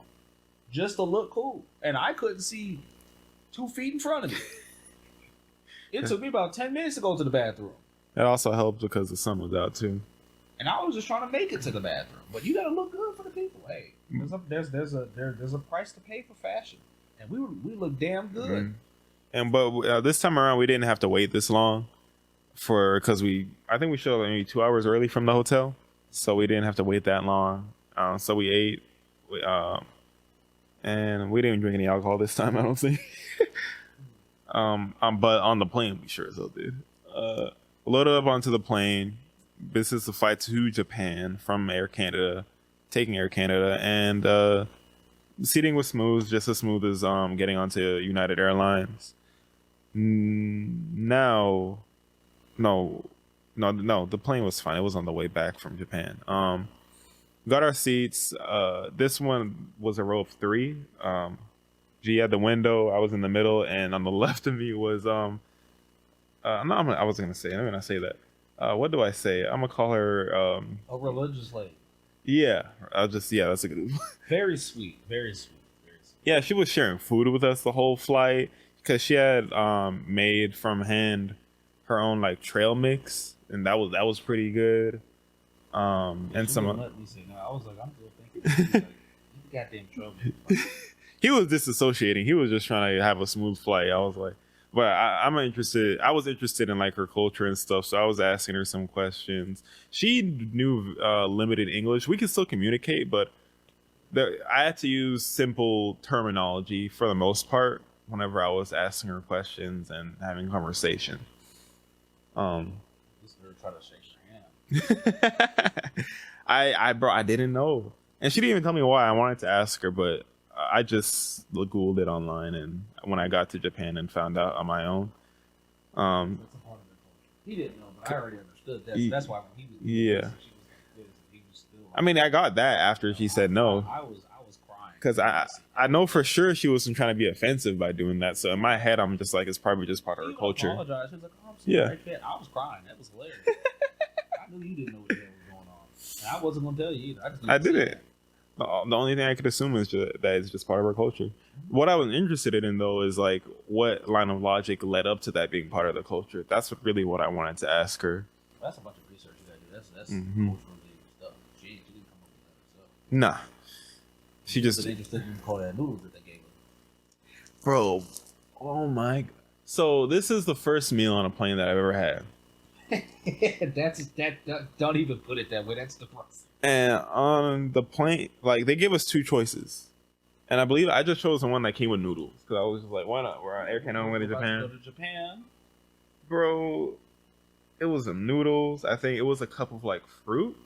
just to look cool, and I couldn't see 2 feet in front of me. It took me about 10 minutes to go to the bathroom. That also helped because the sun was out too. And I was just trying to make it to the bathroom. But you gotta look good for the people. Hey, there's a price to pay for fashion, and we look damn good. Mm-hmm. And but this time around, we didn't have to wait this long because I think we showed up maybe 2 hours early from the hotel, so we didn't have to wait that long. So we ate, and we didn't drink any alcohol this time. I don't think. But on the plane, we sure as hell did. Loaded up onto the plane. This is the flight to Japan from Air Canada, taking Air Canada, and the seating was smooth, just as smooth as getting onto United Airlines. No, the plane was fine. It was on the way back from Japan. Got our seats. This one was a row of 3. G had the window. I was in the middle, and on the left of me was I wasn't gonna say. I'm gonna say that. What do I say? I'm gonna call her a religious lady. Yeah, that's a good. Very sweet, very sweet, very sweet. Yeah, she was sharing food with us the whole flight because she had made from hand her own like trail mix, and that was pretty good. And some. Let me say no. I was like, I'm still thinking. Like, you goddamn trouble. He was disassociating. He was just trying to have a smooth flight. I was like, but I was interested in like her culture and stuff. So I was asking her some questions. She knew limited English. We could still communicate, but I had to use simple terminology for the most part whenever I was asking her questions and having conversation. Just her try to shake your hand. I didn't know, and she didn't even tell me why. I wanted to ask her, but I just Googled it online, and when I got to Japan and found out on my own. That's a part of the culture. He didn't know, but I already understood that. That's why when he was yeah. She was like this, he was still. I mean, I got that after she said no. I was crying because I know for sure she wasn't trying to be offensive by doing that. So in my head, I'm just like, it's probably just part of her culture. Apologized. She was like, oh, I'm sorry. Yeah. I was crying. That was hilarious. I knew you didn't know what the hell was going on. And I wasn't gonna tell you either. I didn't. The only thing I could assume is that it's just part of our culture. What I was interested in, though, is like what line of logic led up to that being part of the culture. That's really what I wanted to ask her. That's a bunch of research you gotta do. That's cultural stuff. She didn't come up with that herself. Nah, she just. They just didn't call that noodles that they gave her. Bro, oh my! So this is the first meal on a plane that I've ever had. Don't even put it that way. That's the process. And on the plane, like they gave us 2 choices. And I believe I just chose the one that came with noodles because I was just like, why not? We're on Air Canada way to Japan. Go to Japan, Bro. It was some noodles. I think it was a cup of like fruit,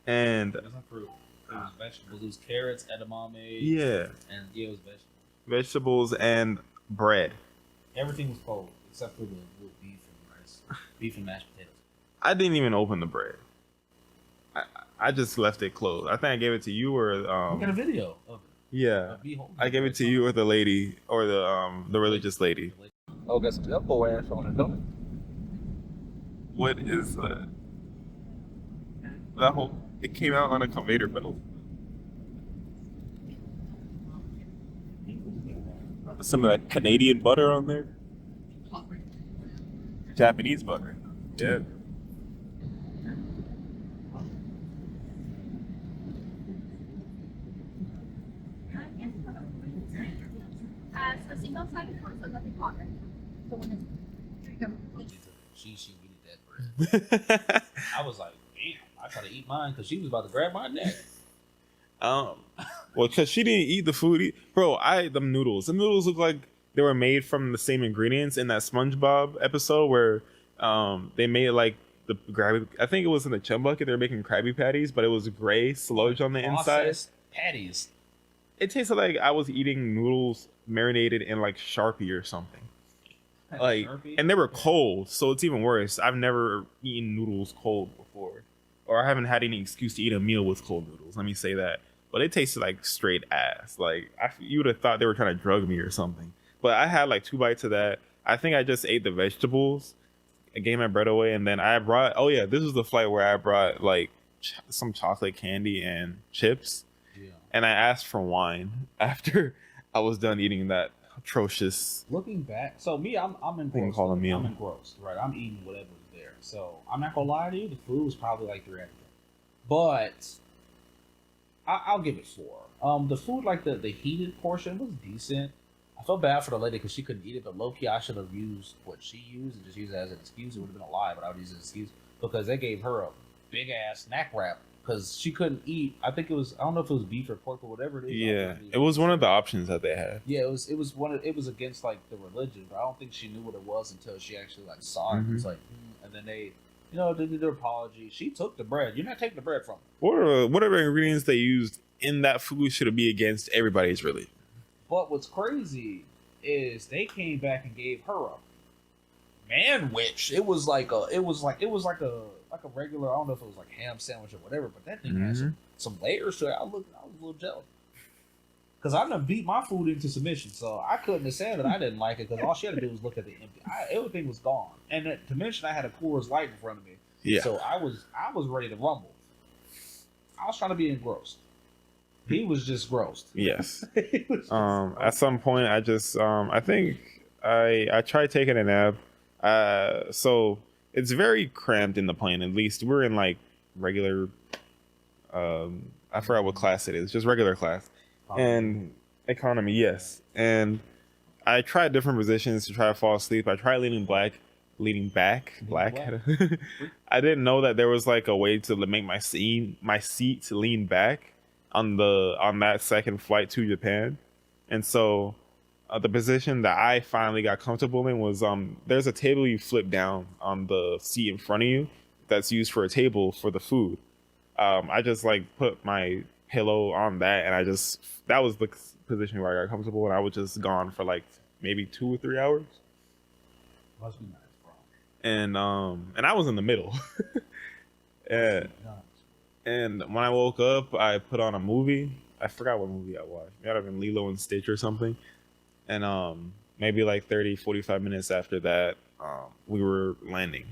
and it wasn't fruit. It was vegetables. It was carrots, edamame. yeah, and it was vegetables. Vegetables and bread. Everything was cold except for the beef and rice, beef and mashed potatoes. I didn't even open the bread. I just left it closed. I think I gave it to you or We got a video of it. yeah. I gave it to you or the lady or the religious lady. Oh, got some elbow ass on it, don't it? What is that? That whole it came out on a conveyor belt. Some of that Canadian butter on there. Japanese butter. Yeah. So single sided ones are nothing hotter. So when She needed that bread. I was like, damn, I gotta eat mine because she was about to grab my neck. Well, because she didn't eat the food, bro. Them noodles. The noodles look like they were made from the same ingredients in that SpongeBob episode where they made like the Krabby. I think it was in the chum bucket. They were making Krabby Patties, but it was gray sludge on the inside. Processed patties. It tasted like I was eating noodles marinated in like Sharpie or something. Like, Sharpie? and they were cold, so it's even worse. I've never eaten noodles cold before, or I haven't had any excuse to eat a meal with cold noodles. Let me say that. But it tasted like straight ass. Like you would have thought they were trying to drug me or something. But I had like 2 bites of that. I think I just ate the vegetables. I gave my bread away, and then I brought. Oh yeah, this was the flight where I brought like some chocolate candy and chips. Yeah. And I asked for wine after I was done eating that atrocious. Looking back, so me, I'm engrossed. Call a meal. I'm engrossed, right? I'm eating whatever's there. So I'm not gonna lie to you, the food was probably like 3 out of 10. But I'll give it 4. The food, like the heated portion, was decent. I felt bad for the lady because she couldn't eat it, but low key I should have used what she used and just used it as an excuse. It would have been a lie, but I would use it as an excuse because they gave her a big ass snack wrap because she couldn't eat. I think it was, I don't know if it was beef or pork or whatever it is. Yeah, it was one of the options that they had. Yeah, it was against like the religion, but I don't think she knew what it was until she actually like saw it. It was like, and then they, they did their apology. She took the bread. You're not taking the bread from her. Whatever ingredients they used in that food should be against everybody's religion. But what's crazy is they came back and gave her a manwich. It was like a regular. I don't know if it was like ham sandwich or whatever, but that thing had some layers to it. I was a little jealous because I done beat my food into submission, so I couldn't have said that I didn't like it because all she had to do was look at the empty. Everything was gone, and to mention I had a Coors Light in front of me. Yeah. So I was ready to rumble. I was trying to be engrossed. He was just grossed. Yes. At some point, I just I think I tried taking a nap. So it's very cramped in the plane. At least we're in like regular. I forgot what class it is. Just regular class and economy. Yes. And I tried different positions to try to fall asleep. I tried leaning back. I didn't know that there was like a way to make my seat to lean back on that second flight to Japan. And so the position that I finally got comfortable in was there's a table you flip down on the seat in front of you that's used for a table for the food. I just like put my pillow on that, and that was the position where I got comfortable, and I was just gone for like maybe 2 or 3 hours. Must be nice, bro. And I was in the middle. And when I woke up, I put on a movie. I forgot what movie I watched. It might have been Lilo and Stitch or something. And maybe like 30, 45 minutes after that, we were landing.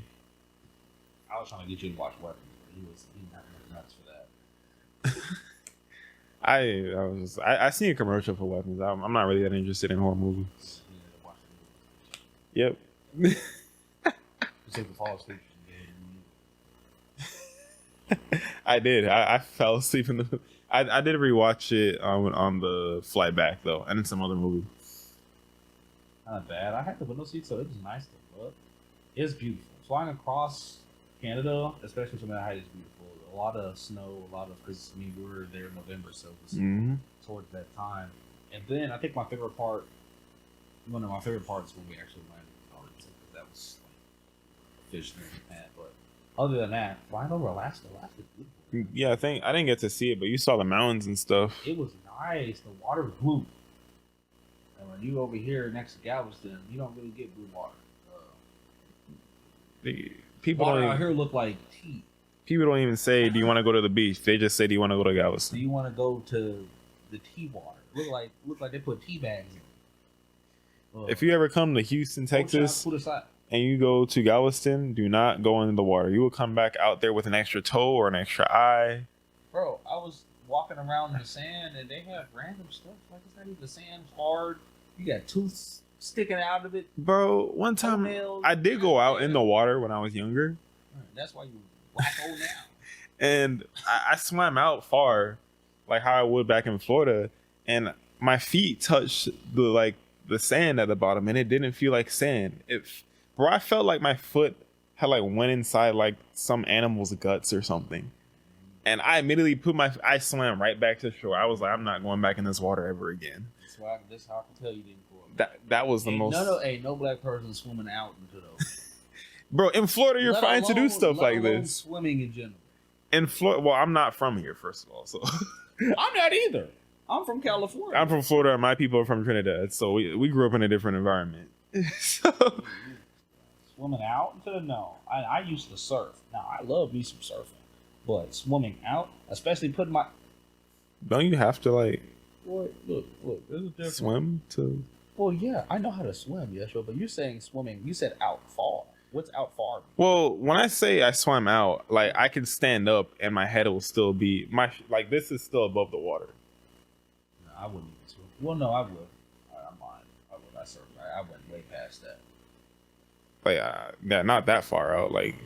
I was trying to get you to watch Weapons, but he not nuts for that. I seen a commercial for Weapons. I'm not really that interested in horror movies. Yep. You said to fall asleep. I did. I fell asleep in the. I did rewatch it on the flight back though, and in some other movie. Not bad. I had the window seat, so it was nice to look. It's beautiful. Flying across Canada, especially from that height, is beautiful. A lot of snow, because we were there in November, so it was towards that time. And then I think my favorite part, one of my favorite parts when we actually landed in Arlington, because that was like fish in Japan. But other than that, flying over Alaska, Alaska's beautiful. Yeah, I think I didn't get to see it, but you saw the mountains and stuff. It was nice. The water was blue. And when you over here next to Galveston, you don't really get blue water. People Water don't out even, here look like tea. people don't even say, "Do you want to go to the beach?" They just say, "Do you want to go to Do Galveston?" you want to go to the tea water? Look like they put tea bags in it. If you ever come to Houston, Texas, Put aside. and you go to Galveston, do not go into the water. You will come back out there with an extra toe or an extra eye. Bro, I was walking around in the sand and they have random stuff. Like, it's not even the sand hard. You got tooth sticking out of it. Bro, one time Toenails. I did go out in the water when I was younger, That's why you wacko now. and I swam out far, like how I would back in Florida, and my feet touched the sand at the bottom, and it didn't feel like sand. Bro, I felt like my foot had like went inside like some animal's guts or something. And I immediately I swam right back to shore. I was like, I'm not going back in this water ever again. That's how I can tell you didn't go up. That was the most. No black person swimming out into those. Bro, in Florida, you're fine to do stuff like this. Swimming in general. In Florida, well, I'm not from here, first of all. So I'm not either. I'm from California. I'm from Florida, and my people are from Trinidad. So we grew up in a different environment. So Swimming out into the no. I used to surf. Now I love me some surfing, but swimming out, especially putting my don't you have to like look. There's a difference. swim to? Well, yeah, I know how to swim, yeah, sure. But you're saying swimming. You said out far. What's out far? Well, when I say I swam out, like I can stand up and my head will still be this is still above the water. No, I wouldn't even swim. Well, no, I would. I'm lying. I would. I surf. I went way past that. Like yeah, not that far out. Like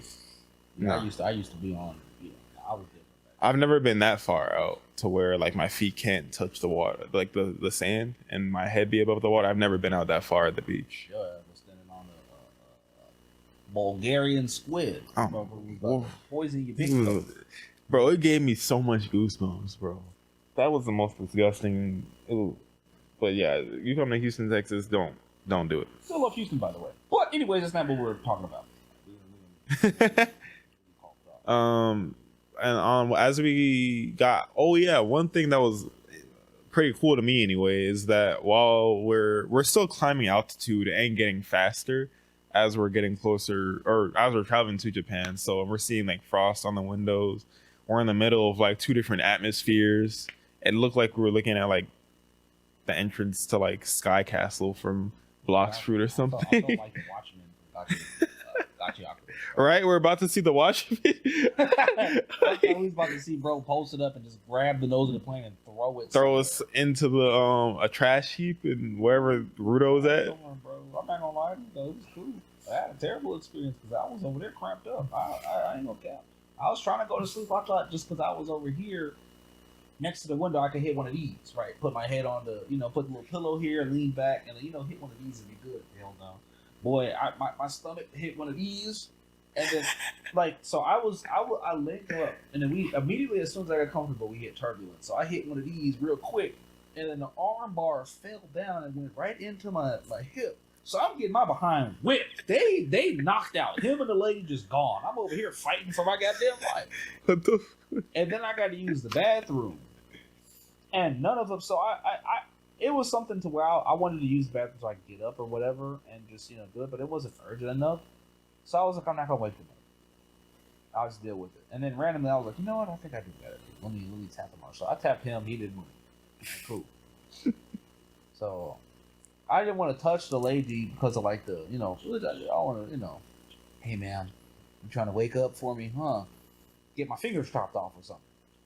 Yeah, no. I used to be on. Yeah, I was different. I've never been that far out to where like my feet can't touch the water, like the sand, and my head be above the water. I've never been out that far at the beach. Yeah, I was standing on a Bulgarian squid. Oh, Bro, whoa. poison your big toe. Bro, it gave me so much goosebumps, bro. That was the most disgusting. Ooh. But yeah, you come to Houston, Texas, don't do it. Still love Houston, by the way. But anyways, that's not what we're talking about. And as we got, oh yeah, one thing that was pretty cool to me anyway is that while we're still climbing altitude and getting faster as we're getting closer, or as we're traveling to Japan, so we're seeing like frost on the windows. We're in the middle of like two different atmospheres. It looked like we were looking at like the entrance to like Sky Castle from Blox Fruit or something. I felt like the Watchmen from Gachiaku. Right, we're about to see the Watchmen. I thought we was about to see bro post it up and just grab the nose of the plane and throw it. Throw us into the a trash heap and wherever Rudo's at. Bro. I'm not gonna lie, though, it was cool. I had a terrible experience because I was over there cramped up. I ain't gonna cap. I was trying to go to sleep. I thought just because I was over here next to the window, I could hit one of these. Right, put my head on the, put the little pillow here, lean back, and hit one of these and be good. Hell no, boy, my stomach hit one of these. And then, I linked up, and then we immediately, as soon as I got comfortable, we hit turbulence. So I hit one of these real quick, and then the arm bar fell down and went right into my hip. So I'm getting my behind whipped. They knocked out. Him and the lady just gone. I'm over here fighting for my goddamn life. What the? And then I got to use the bathroom, and none of them. So it was something to where I wanted to use the bathroom so I could get up or whatever, and just do it. But it wasn't urgent enough. So I was like, I'm not gonna wake them up. I'll just deal with it. And then randomly, I was like, you know what? I think I do better. Let me tap him on. So I tapped him. He didn't move. Cool. So I didn't want to touch the lady because of like the, I want to, hey man, you trying to wake up for me, huh? Get my fingers chopped off or something.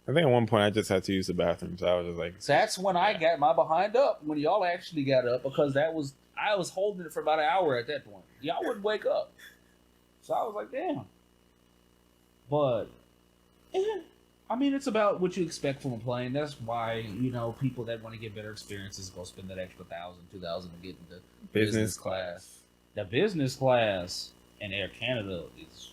I think at one point I just had to use the bathroom, so I was just like. So that's when I got my behind up. When y'all actually got up, because I was holding it for about an hour at that point. Y'all wouldn't wake up. So I was like, damn. But, I mean, it's about what you expect from a plane. That's why, people that want to get better experiences go spend that extra $1,000, $2,000 to get into business class. The business class in Air Canada is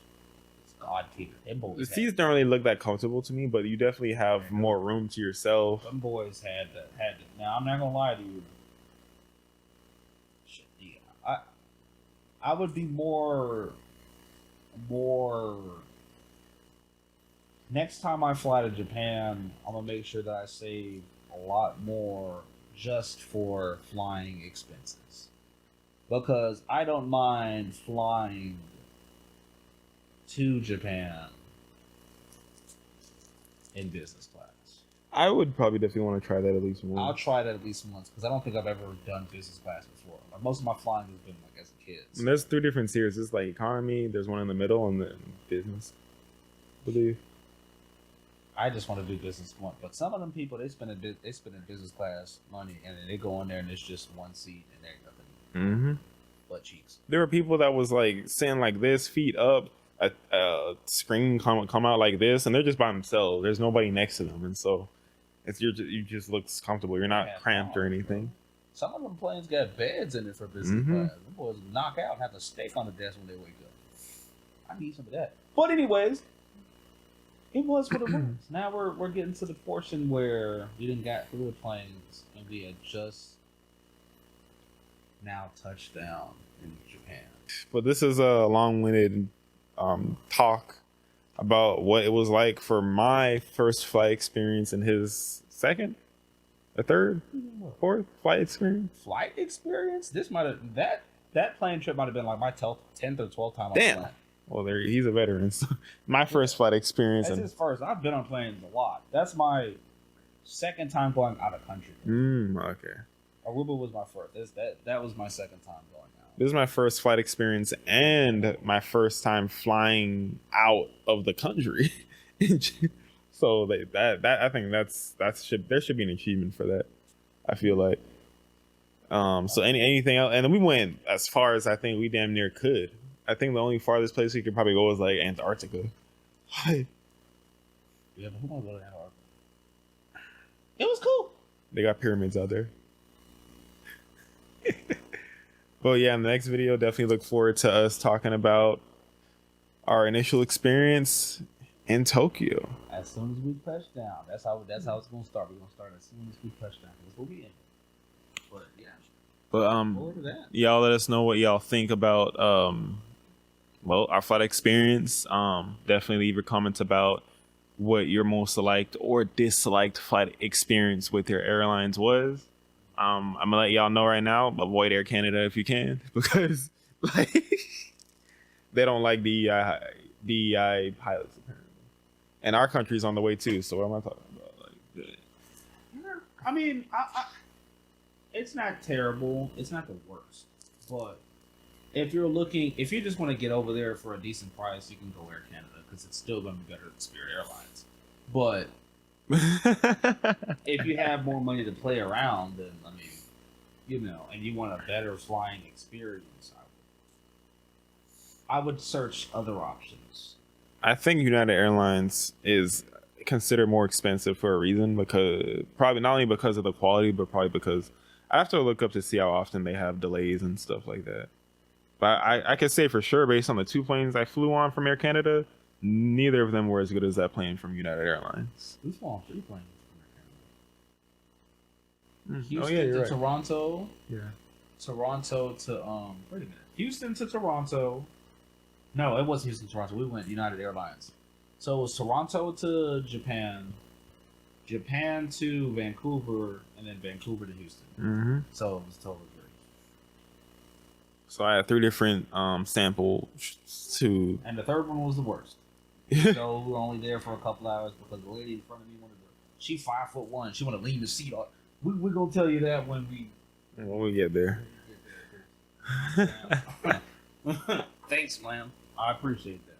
God tier. Them boys The had, seats don't really look that comfortable to me, but you definitely have more room to yourself. them boys had to. Now I'm not gonna lie to you. Shit, yeah, I would be more. Next time I fly to Japan, I'm gonna make sure that I save a lot more just for flying expenses, because I don't mind flying to Japan in business class. I would probably definitely want to try that at least I'll once. try that at least once, because I don't think I've ever done business class before. Like, most of my flying has been like as a kid. And there's 3 different tiers. There's like economy, there's one in the middle, and then business. I believe. I just want to do business one, but some of them people they spend in business class money, and then they go in there and it's just one seat and they're nothing Mm-hmm. but cheeks. There were people that was like sitting like this, feet up, a screen come out like this, and they're just by themselves. There's nobody next to them, and so it's you just looks comfortable. You're not Yeah, cramped or anything. Some of them planes got beds in it for business Mhm. class. Them boys knock out and have a steak on the desk when they wake up. I need some of that. But anyways, it was what it was. Now we're getting to the portion where we didn't got through the planes and we had just now touched down in Japan. But this is a long-winded talk about what it was like for my first flight experience and his second, a third, fourth flight experience. Flight experience? This might have that plane trip might have been like my 10th or 12th time on a Damn. plane. Well, he's a veteran. So my first flight experience. That's his first. I've been on planes a lot. That's my second time going out of country. Okay. Aruba was my first. That was my second time going out. This is my first flight experience and my first time flying out of the country. So that I think there should be an achievement for that. I feel like. So anything else, and then we went as far as I think we damn near could. I think the only farthest place we could probably go was like Antarctica. Yeah, but who wants to go to Antarctica? It was cool. They got pyramids out there. But yeah, in the next video, definitely look forward to us talking about our initial experience in Tokyo. As soon as we touch down, that's how it's gonna start. We're gonna start as soon as we touch down. That's what we in. But yeah, But forward to that. y'all let us know what y'all think about our flight experience. Definitely leave your comments about what your most liked or disliked flight experience with your airlines was. I'm gonna let y'all know right now, avoid Air Canada if you can, because like they don't like DEI pilots apparently, and our country's on the way too. So what am I talking about? Like, I mean, it's not terrible. It's not the worst. But if you just want to get over there for a decent price, you can go Air Canada, because it's still going to be better than Spirit Airlines. But if you have more money to play around, then I mean, and you want a better flying experience, I would search other options. I think United Airlines is considered more expensive for a reason, because probably not only because of the quality, but probably because I have to look up to see how often they have delays and stuff like that. But I could say for sure, based on the 2 planes I flew on from Air Canada, neither of them were as good as that plane from United Airlines. We flew on 3 planes from Air Canada. Oh Houston yeah, you're to right. Toronto. Yeah. Toronto to wait a minute. Houston to Toronto. No, it wasn't Houston to Toronto. We went United Airlines. So it was Toronto to Japan, Japan to Vancouver, and then Vancouver to Houston. Mm-hmm. So it was totally free. So I had 3 different samples to. And the third one was the worst. So we were only there for a couple hours because the lady in front of me she 5'1". She wanted to lean the seat on. We're gonna tell you that when we get there. Thanks, ma'am. I appreciate that.